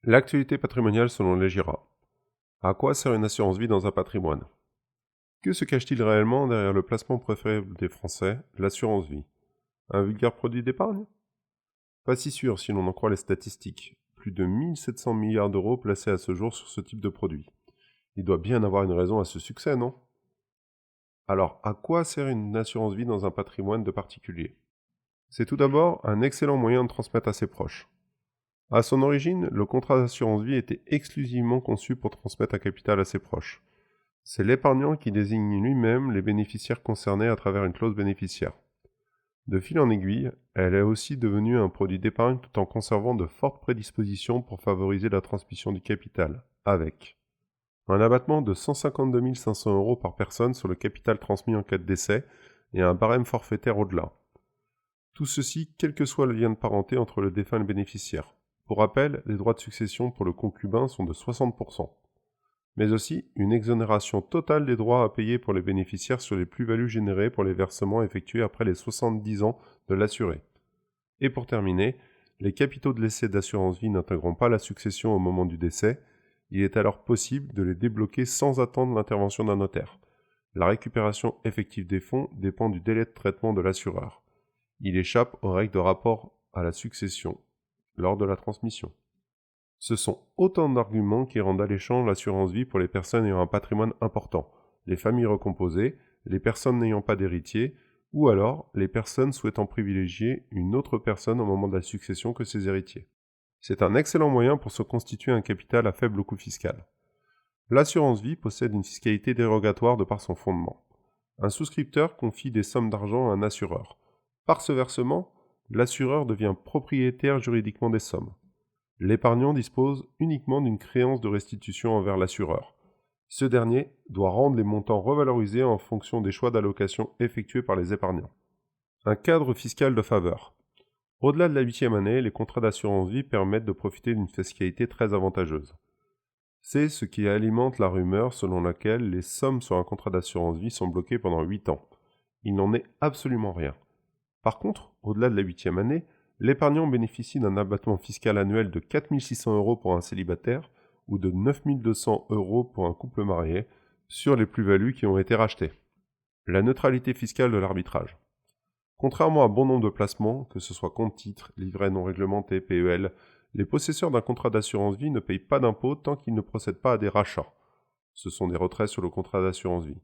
L'actualité patrimoniale selon les GIRA. À quoi sert une assurance vie dans un patrimoine? Que se cache-t-il réellement derrière le placement préféré des Français, l'assurance vie? Un vulgaire produit d'épargne? Pas si sûr si l'on en croit les statistiques. Plus de 1700 milliards d'euros placés à ce jour sur ce type de produit. Il doit bien avoir une raison à ce succès, non? Alors, à quoi sert une assurance vie dans un patrimoine de particulier? C'est tout d'abord un excellent moyen de transmettre à ses proches. À son origine, le contrat d'assurance vie était exclusivement conçu pour transmettre un capital à ses proches. C'est l'épargnant qui désigne lui-même les bénéficiaires concernés à travers une clause bénéficiaire. De fil en aiguille, elle est aussi devenue un produit d'épargne tout en conservant de fortes prédispositions pour favoriser la transmission du capital, avec un abattement de 152 500 euros par personne sur le capital transmis en cas de décès et un barème forfaitaire au-delà. Tout ceci, quel que soit le lien de parenté entre le défunt et le bénéficiaire. Pour rappel, les droits de succession pour le concubin sont de 60%. Mais aussi une exonération totale des droits à payer pour les bénéficiaires sur les plus-values générées pour les versements effectués après les 70 ans de l'assuré. Et pour terminer, les capitaux de l'essai d'assurance vie n'intégrant pas la succession au moment du décès, il est alors possible de les débloquer sans attendre l'intervention d'un notaire. La récupération effective des fonds dépend du délai de traitement de l'assureur. Il échappe aux règles de rapport à la succession lors de la transmission. Ce sont autant d'arguments qui rendent alléchant l'assurance vie pour les personnes ayant un patrimoine important, les familles recomposées, les personnes n'ayant pas d'héritier, ou alors les personnes souhaitant privilégier une autre personne au moment de la succession que ses héritiers. C'est un excellent moyen pour se constituer un capital à faible coût fiscal. L'assurance vie possède une fiscalité dérogatoire de par son fondement. Un souscripteur confie des sommes d'argent à un assureur. Par ce versement, l'assureur devient propriétaire juridiquement des sommes. L'épargnant dispose uniquement d'une créance de restitution envers l'assureur. Ce dernier doit rendre les montants revalorisés en fonction des choix d'allocation effectués par les épargnants. Un cadre fiscal de faveur. Au-delà de la 8e année, les contrats d'assurance vie permettent de profiter d'une fiscalité très avantageuse. C'est ce qui alimente la rumeur selon laquelle les sommes sur un contrat d'assurance vie sont bloquées pendant 8 ans. Il n'en est absolument rien. Par contre, au-delà de la 8e année, l'épargnant bénéficie d'un abattement fiscal annuel de 4 600 euros pour un célibataire ou de 9 200 euros pour un couple marié sur les plus-values qui ont été rachetées. La neutralité fiscale de l'arbitrage. Contrairement à bon nombre de placements, que ce soit compte-titres, livrets non réglementés, PEL, les possesseurs d'un contrat d'assurance vie ne payent pas d'impôts tant qu'ils ne procèdent pas à des rachats. Ce sont des retraits sur le contrat d'assurance vie.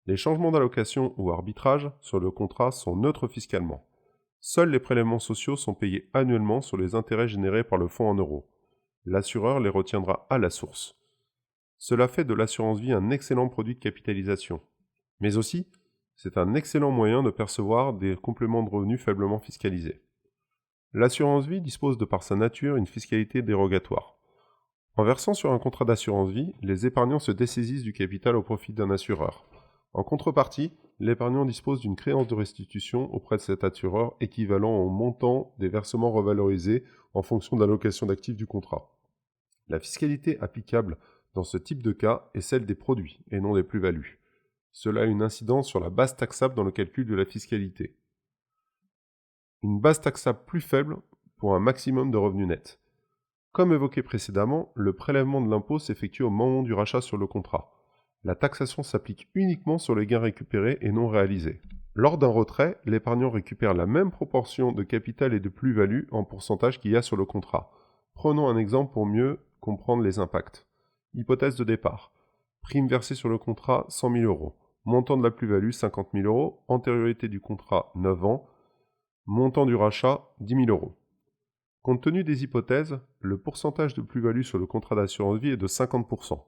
Les changements d'allocation ou arbitrage sur le contrat sont neutres fiscalement. Seuls les prélèvements sociaux sont payés annuellement sur les intérêts générés par le fonds en euros. L'assureur les retiendra à la source. Cela fait de l'assurance vie un excellent produit de capitalisation. Mais aussi, c'est un excellent moyen de percevoir des compléments de revenus faiblement fiscalisés. L'assurance vie dispose de par sa nature une fiscalité dérogatoire. En versant sur un contrat d'assurance vie, les épargnants se dessaisissent du capital au profit d'un assureur. En contrepartie, l'épargnant dispose d'une créance de restitution auprès de cet assureur équivalent au montant des versements revalorisés en fonction de l'allocation d'actifs du contrat. La fiscalité applicable dans ce type de cas est celle des produits et non des plus-values. Cela a une incidence sur la base taxable dans le calcul de la fiscalité. Une base taxable plus faible pour un maximum de revenus nets. Comme évoqué précédemment, le prélèvement de l'impôt s'effectue au moment du rachat sur le contrat. La taxation s'applique uniquement sur les gains récupérés et non réalisés. Lors d'un retrait, l'épargnant récupère la même proportion de capital et de plus-value en pourcentage qu'il y a sur le contrat. Prenons un exemple pour mieux comprendre les impacts. Hypothèse de départ. Prime versée sur le contrat 100 000 euros. Montant de la plus-value 50 000 euros. Antériorité du contrat 9 ans. Montant du rachat 10 000 euros. Compte tenu des hypothèses, le pourcentage de plus-value sur le contrat d'assurance vie est de 50%.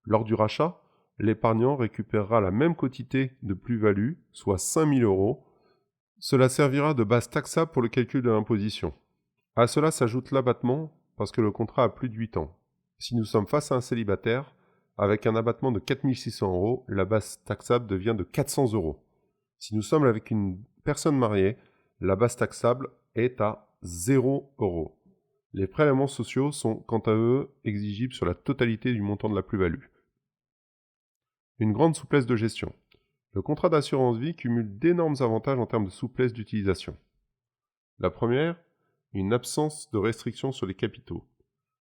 Lors du rachat, l'épargnant récupérera la même quantité de plus-value, soit 5 000 euros. Cela servira de base taxable pour le calcul de l'imposition. À cela s'ajoute l'abattement parce que le contrat a plus de 8 ans. Si nous sommes face à un célibataire, avec un abattement de 4 600 euros, la base taxable devient de 400 euros. Si nous sommes avec une personne mariée, la base taxable est à 0 euros. Les prélèvements sociaux sont quant à eux exigibles sur la totalité du montant de la plus-value. Une grande souplesse de gestion. Le contrat d'assurance vie cumule d'énormes avantages en termes de souplesse d'utilisation. La première, une absence de restriction sur les capitaux.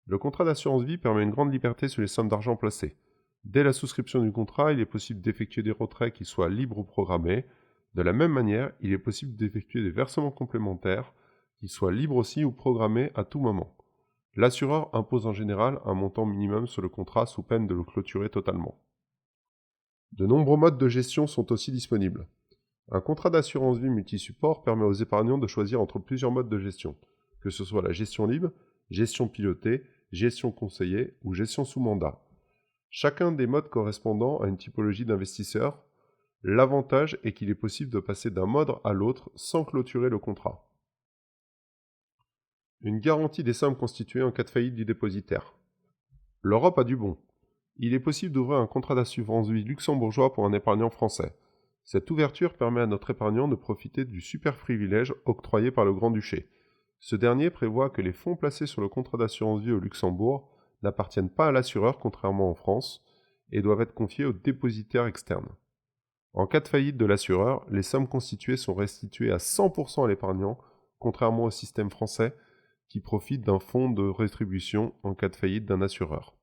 Le contrat d'assurance vie permet une grande liberté sur les sommes d'argent placées. Dès la souscription du contrat, il est possible d'effectuer des retraits qui soient libres ou programmés. De la même manière, il est possible d'effectuer des versements complémentaires qui soient libres aussi ou programmés à tout moment. L'assureur impose en général un montant minimum sur le contrat sous peine de le clôturer totalement. De nombreux modes de gestion sont aussi disponibles. Un contrat d'assurance vie multi-support permet aux épargnants de choisir entre plusieurs modes de gestion, que ce soit la gestion libre, gestion pilotée, gestion conseillée ou gestion sous mandat. Chacun des modes correspondant à une typologie d'investisseur, l'avantage est qu'il est possible de passer d'un mode à l'autre sans clôturer le contrat. Une garantie des sommes constituées en cas de faillite du dépositaire. L'Europe a du bon. Il est possible d'ouvrir un contrat d'assurance vie luxembourgeois pour un épargnant français. Cette ouverture permet à notre épargnant de profiter du super privilège octroyé par le Grand-Duché. Ce dernier prévoit que les fonds placés sur le contrat d'assurance vie au Luxembourg n'appartiennent pas à l'assureur contrairement en France et doivent être confiés aux dépositaires externes. En cas de faillite de l'assureur, les sommes constituées sont restituées à 100% à l'épargnant, contrairement au système français qui profite d'un fonds de rétribution en cas de faillite d'un assureur.